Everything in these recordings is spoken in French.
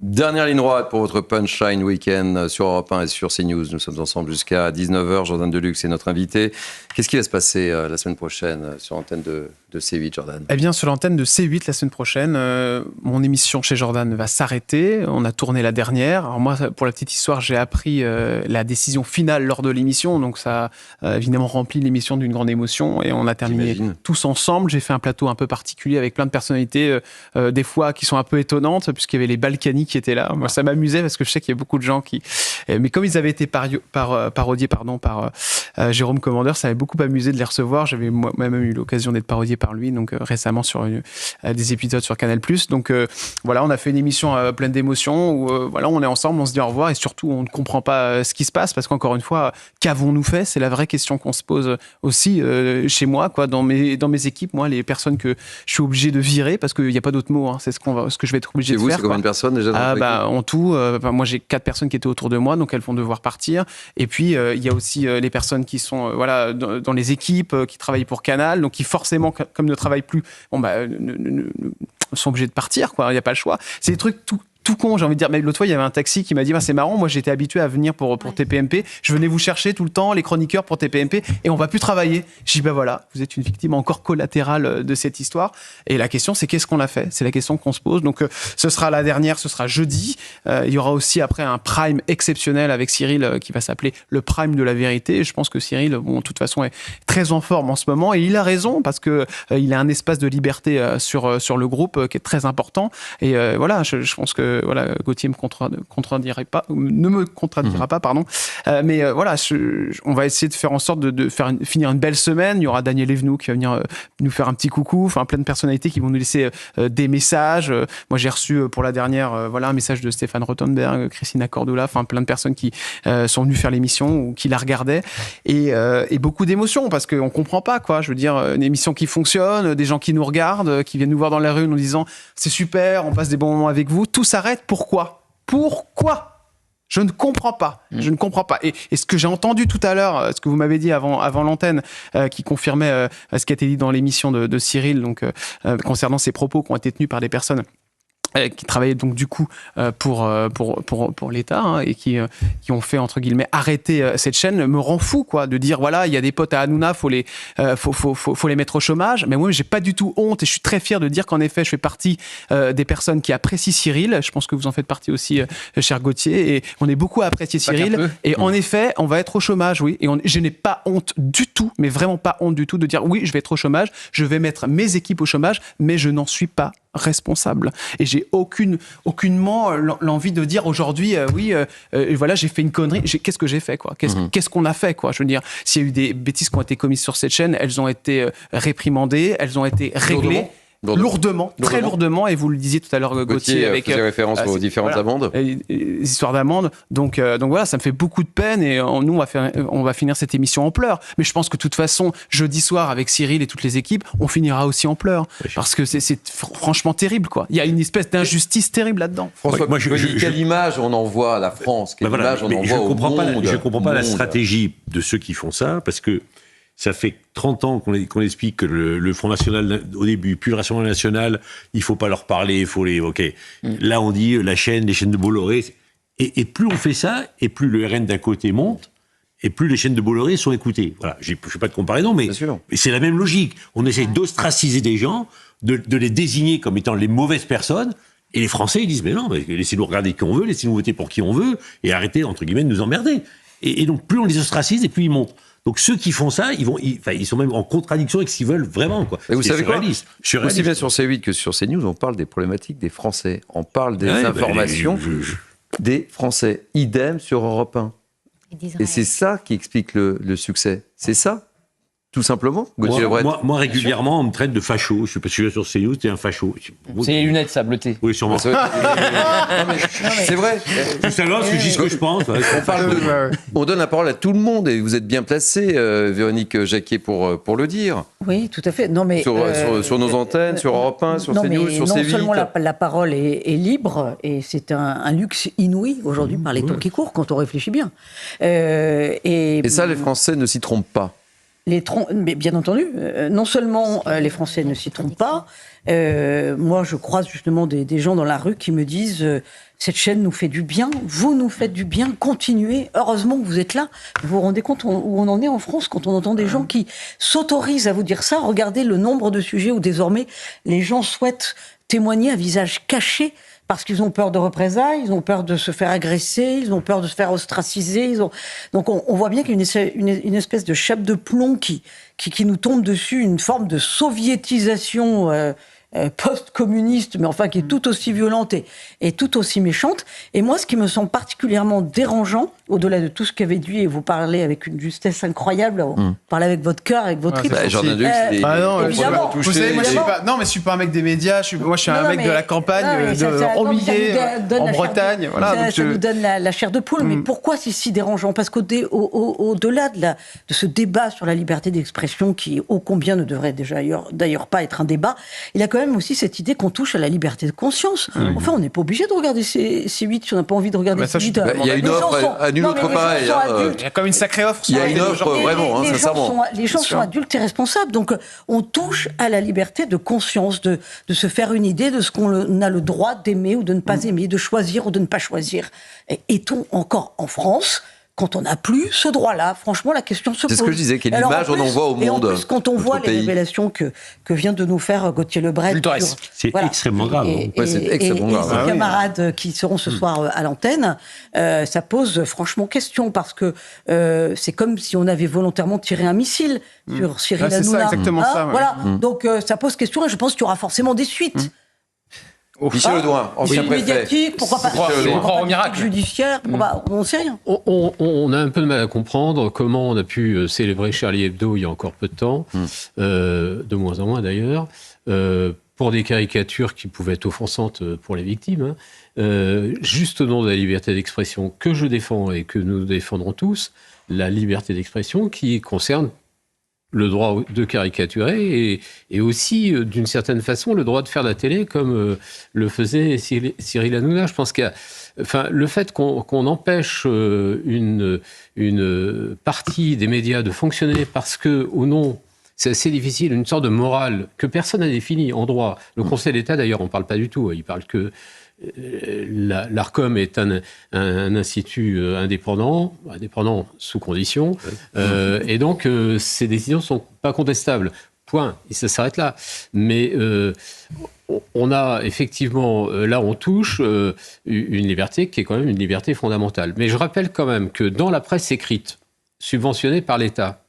Dernière ligne droite pour votre Punchline Week-end sur Europe 1 et sur CNews. Nous sommes ensemble jusqu'à 19h. Jordan Deluxe est notre invité. Qu'est-ce qui va se passer la semaine prochaine sur l'antenne de C8, Jordan ? Eh bien, sur l'antenne de C8 la semaine prochaine, mon émission chez Jordan va s'arrêter. On a tourné la dernière. Alors moi, pour la petite histoire, j'ai appris la décision finale lors de l'émission. Donc ça a évidemment rempli l'émission d'une grande émotion. Et on a terminé tous ensemble. J'ai fait un plateau un peu particulier avec plein de personnalités, des fois qui sont un peu étonnantes, puisqu'il y avait les Balkany qui étaient là. Moi, ça m'amusait parce que je sais qu'il y a beaucoup de gens qui... Mais comme ils avaient été parodiés par Jérôme Commander, ça m'avait beaucoup amusé de les recevoir. J'avais moi-même eu l'occasion d'être parodié par lui, donc récemment sur des épisodes sur Canal+. Donc voilà, on a fait une émission pleine d'émotions où voilà, on est ensemble, on se dit au revoir et surtout on ne comprend pas ce qui se passe parce qu'encore une fois, qu'avons-nous fait ? C'est la vraie question qu'on se pose aussi chez moi, quoi, dans mes équipes, moi, les personnes que je suis obligé de virer parce qu'il n'y a pas d'autre mot. Hein, c'est ce que je vais être obligé de faire. C'est combien de personnes déjà en tout, moi j'ai 4 personnes qui étaient autour de moi, donc elles vont devoir partir. Et puis il y a aussi les personnes qui sont dans les équipes qui travaillent pour Canal, donc qui forcément, comme ne travaillent plus, sont obligés de partir, quoi. Il n'y a pas le choix. C'est des trucs tout con, j'ai envie de dire. Mais l'autre fois, il y avait un taxi qui m'a dit c'est marrant, moi j'étais habitué à venir pour TPMP, je venais vous chercher tout le temps, les chroniqueurs pour TPMP, et on va plus travailler. Je dis voilà, vous êtes une victime encore collatérale de cette histoire. Et la question, c'est qu'est-ce qu'on a fait ? C'est la question qu'on se pose. Donc ce sera la dernière, ce sera jeudi. Il y aura aussi après un prime exceptionnel avec Cyril qui va s'appeler le prime de la vérité. Je pense que Cyril, de toute façon, est très en forme en ce moment, et il a raison parce que il a un espace de liberté sur le groupe qui est très important. Et voilà, je pense que voilà, Gauthier ne me contredira pas, pardon. Mais voilà, on va essayer de faire en sorte de finir une belle semaine. Il y aura Daniel Evenou qui va venir nous faire un petit coucou, enfin plein de personnalités qui vont nous laisser des messages. Moi, j'ai reçu pour la dernière un message de Stéphane Rothenberg, Christina Cordula, enfin plein de personnes qui sont venues faire l'émission ou qui la regardaient, et beaucoup d'émotions parce qu'on comprend pas, quoi. Je veux dire, une émission qui fonctionne, des gens qui nous regardent, qui viennent nous voir dans la rue en nous disant c'est super, on passe des bons moments avec vous. Tout s'arrête. Pourquoi ? Je ne comprends pas. Je ne comprends pas. Et ce que j'ai entendu tout à l'heure, ce que vous m'avez dit avant l'antenne, qui confirmait ce qui a été dit dans l'émission de Cyril, donc concernant ces propos qui ont été tenus par des personnes qui travaillaient donc du coup pour l'État, hein, et qui ont fait entre guillemets arrêter cette chaîne, me rend fou, quoi, de dire voilà, il y a des potes à Hanouna, faut les mettre au chômage. Mais moi, j'ai pas du tout honte et je suis très fier de dire qu'en effet, je fais partie des personnes qui apprécient Cyril. Je pense que vous en faites partie aussi, cher Gauthier, et on est beaucoup à apprécier Cyril. Et en effet, on va être au chômage, oui. Et je n'ai pas honte du tout, mais vraiment pas honte du tout de dire oui, je vais être au chômage, je vais mettre mes équipes au chômage, mais je n'en suis pas responsable. Et j'ai aucunement l'envie de dire aujourd'hui voilà, j'ai fait une connerie. Qu'est-ce que j'ai fait, quoi ? Qu'est-ce qu'on a fait, quoi ? Je veux dire, s'il y a eu des bêtises qui ont été commises sur cette chaîne, elles ont été réprimandées, elles ont été réglées. Lourdement, très lourdement, et vous le disiez tout à l'heure, Gauthier, avec faisait référence aux différentes amendes. Histoires d'amendes. Donc voilà, ça me fait beaucoup de peine, et nous, on va finir cette émission en pleurs. Mais je pense que de toute façon, jeudi soir, avec Cyril et toutes les équipes, on finira aussi en pleurs. Parce que c'est franchement terrible, quoi. Il y a une espèce d'injustice terrible là-dedans. François, quelle image on envoie à la France ? Quelle image on envoie au monde ? Je ne comprends pas la stratégie de ceux qui font ça, parce que ça fait 30 ans qu'on explique que le Front National, au début, puis le Rassemblement National, il ne faut pas leur parler, il faut les évoquer. Là, on dit les chaînes de Bolloré. Et plus on fait ça, et plus le RN d'un côté monte, et plus les chaînes de Bolloré sont écoutées. Voilà, je ne fais pas de comparaison, mais c'est la même logique. On essaie d'ostraciser des gens, de les désigner comme étant les mauvaises personnes, et les Français, ils disent, mais non, laissez-nous regarder qui on veut, laissez-nous voter pour qui on veut, et arrêtez, entre guillemets, de nous emmerder. Et donc, plus on les ostracise, et plus ils montent. Donc ceux qui font ça, ils sont même en contradiction avec ce qu'ils veulent vraiment, quoi. Et vous savez quoi ? Aussi bien sur C8 que sur CNews, on parle des problématiques des Français. On parle des informations des Français. Idem sur Europe 1. Et c'est ça qui explique le succès. C'est ça, tout simplement. Moi, régulièrement, on me traite de facho. Je suis pas sûr sur CNews, t'es un facho. C'est les lunettes, ça, bleuté. Oui, sûrement. C'est vrai. Tout ça, parce que je dis ce que je pense. On donne la parole à tout le monde, et vous êtes bien placée, Véronique Jacquier, pour le dire. Oui, tout à fait. Non, mais, sur nos antennes, sur Europe 1, sur CNews, sur C8. Non seulement la parole est libre, et c'est un luxe inouï aujourd'hui par les temps qui courent, quand on réfléchit bien. Et ça, les Français ne s'y trompent pas. mais bien entendu, non seulement les Français ne s'y trompent pas, moi je croise justement des gens dans la rue qui me disent cette chaîne nous fait du bien, vous nous faites du bien, continuez, heureusement que vous êtes là. Vous vous rendez compte où on en est en France quand on entend des gens qui s'autorisent à vous dire ça? Regardez le nombre de sujets où désormais les gens souhaitent témoigner à visage caché parce qu'ils ont peur de représailles, ils ont peur de se faire agresser, ils ont peur de se faire ostraciser. Donc on voit bien qu'il y a une espèce de chape de plomb qui nous tombe dessus, une forme de soviétisation post-communiste, mais enfin qui est tout aussi violente et tout aussi méchante. Et moi, ce qui me semble particulièrement dérangeant, au-delà de tout ce qu'avait dit, et vous parlez avec une justesse incroyable, vous parlez avec votre cœur, avec votre tripes. Jordan Dux, évidemment. Vous savez, moi, je suis pas un mec des médias, je suis un mec de la campagne, Romillet, en Bretagne. Ça nous donne la chair de poule. Mais pourquoi c'est si dérangeant? Parce qu'au-delà de ce débat sur la liberté d'expression, qui ô combien ne devrait d'ailleurs pas être un débat, il y a quand même aussi cette idée qu'on touche à la liberté de conscience. Enfin, on n'est pas obligé de regarder C8 si on n'a pas envie de regarder C8. Il y a une offre à nul autre pareil. Il y a comme une sacrée offre. Il y a une offre vraiment, sincèrement. Les gens sont adultes et responsables. Donc, on touche à la liberté de conscience, de se faire une idée de ce qu'on a le droit d'aimer ou de ne pas aimer, de choisir ou de ne pas choisir. Est-on encore en France quand on n'a plus ce droit-là? Franchement, la question se pose. C'est ce que je disais, quelle image on envoie au monde. Et en plus, quand on voit les révélations que vient de nous faire Gauthier Lebret. C'est extrêmement grave. Et ses camarades qui seront ce soir à l'antenne, ça pose franchement question, parce que c'est comme si on avait volontairement tiré un missile sur Cyril Hanouna. C'est ça, exactement ça. Ouais. Voilà. Donc ça pose question, et je pense qu'il y aura forcément des suites. Michel Audouin, ancien préfet. Médiatique, pourquoi pas croire au miracle. Judiciaire, on ne sait rien. On a un peu de mal à comprendre comment on a pu célébrer Charlie Hebdo il y a encore peu de temps, de moins en moins d'ailleurs, pour des caricatures qui pouvaient être offensantes pour les victimes, juste au nom de la liberté d'expression que je défends et que nous défendrons tous, la liberté d'expression qui concerne le droit de caricaturer et aussi, d'une certaine façon, le droit de faire de la télé comme le faisait Cyril Hanouna. Je pense le fait qu'on empêche une partie des médias de fonctionner parce que, au nom, c'est assez difficile, une sorte de morale que personne n'a définie en droit. Le Conseil d'État, d'ailleurs, on parle pas du tout. Il parle que l'ARCOM est un institut indépendant sous condition, et donc ces décisions sont pas contestables. Point. Et ça s'arrête là. Mais on a effectivement, là on touche une liberté qui est quand même une liberté fondamentale. Mais je rappelle quand même que dans la presse écrite, subventionnée par l'État,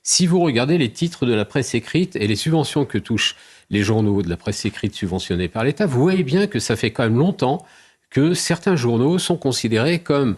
si vous regardez les titres de la presse écrite et les subventions que touchent les journaux de la presse écrite subventionnés par l'État, vous voyez bien que ça fait quand même longtemps que certains journaux sont considérés comme,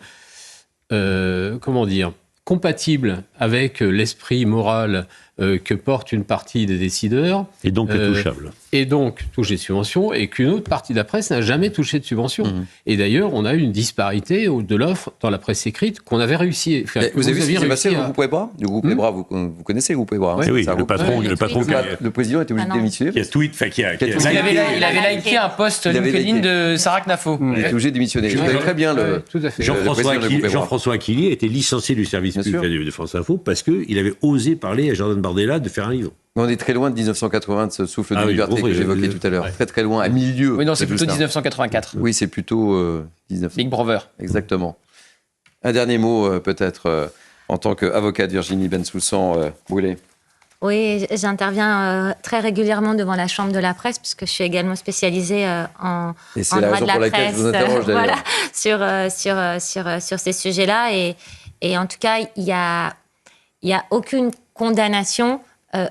compatibles avec l'esprit moral que porte une partie des décideurs. Et donc touchable. Et donc touche des subventions, et qu'une autre partie de la presse n'a jamais touché de subventions. Et d'ailleurs, on a eu une disparité de l'offre dans la presse écrite qu'on avait réussi. Vous avez vu ce qui s'est passé au groupe Ebra? Le groupe Ebra, vous connaissez le groupe Ebra? Oui, le patron. Le président était obligé de démissionner. Il avait liké un post LinkedIn de Sarah Knafo. Il était obligé de démissionner. Je connais très bien Jean-François Aquilier était licencié du service public de France Info parce qu'il avait osé parler à Jordan Bardella de faire un livre. On est très loin de 1980, de ce souffle de liberté que j'évoquais tout à l'heure. Très très loin, à milieu. Oui, non, c'est plutôt 1984. Oui, c'est plutôt 19... Big Brother. Exactement. Un dernier mot, peut-être, en tant qu'avocate, Virginie Bensoussan Brûlé. Oui, j'interviens très régulièrement devant la Chambre de la presse, puisque je suis également spécialisée en droit de la presse, je vous interroge, voilà, sur ces sujets-là. Et en tout cas, il y a aucune condamnation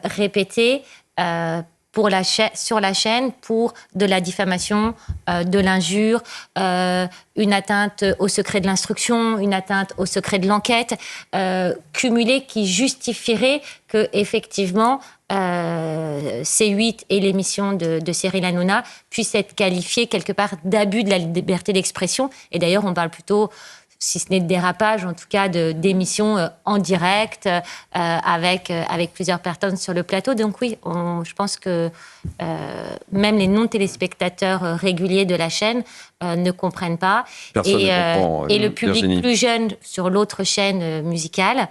répétée sur la chaîne pour de la diffamation, de l'injure, une atteinte au secret de l'instruction, une atteinte au secret de l'enquête, cumulée qui justifierait que effectivement C8 et l'émission de Cyril Hanouna puissent être qualifiées quelque part d'abus de la liberté d'expression. Et d'ailleurs, on parle plutôt, si ce n'est de dérapage, en tout cas d'émissions en direct avec plusieurs personnes sur le plateau. Donc oui, je pense que même les non-téléspectateurs réguliers de la chaîne ne comprennent pas. Personne ne comprend, et le public Virginie. plus jeune sur l'autre chaîne musicale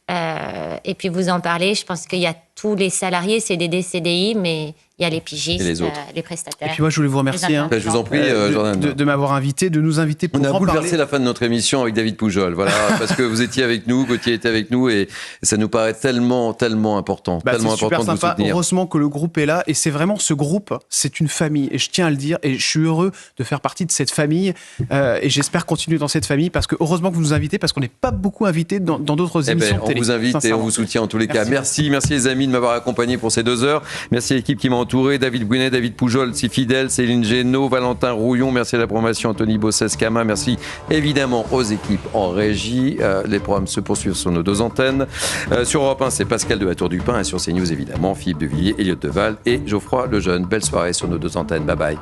et puis vous en parlez. Je pense qu'il y a tous les salariés, CDD, CDI, mais il y a les pigistes, les prestataires. Et puis moi, je voulais vous remercier. Je vous en prie, Jordan. De m'avoir invité, de nous inviter pour en parler. On a bouleversé la fin de notre émission avec David Poujol, voilà, parce que vous étiez avec nous, Gauthier était avec nous, et ça nous paraît tellement important, tellement c'est important super de vous sympa. soutenir. Heureusement que le groupe est là, et c'est vraiment ce groupe, c'est une famille, et je tiens à le dire, et je suis heureux de faire partie de cette famille, et j'espère continuer dans cette famille, parce que heureusement que vous nous invitez, parce qu'on n'est pas beaucoup invités dans d'autres émissions de télé. On vous invite et on vous soutient en tous les cas. Merci les amis de m'avoir accompagné pour ces 2 heures. Merci à l'équipe qui m'a entouré, David Bouinet, David Poujol, si fidèle, Céline Génaud, Valentin Rouillon, merci à la programmation Anthony Bossès-Cama, merci évidemment aux équipes en régie. Les programmes se poursuivent sur nos 2 antennes. Sur Europe 1, c'est Pascal de la Tour du Pin, et sur CNews évidemment, Philippe de Villiers, Elliott Deval et Geoffroy Lejeune. Belle soirée sur nos 2 antennes. Bye bye.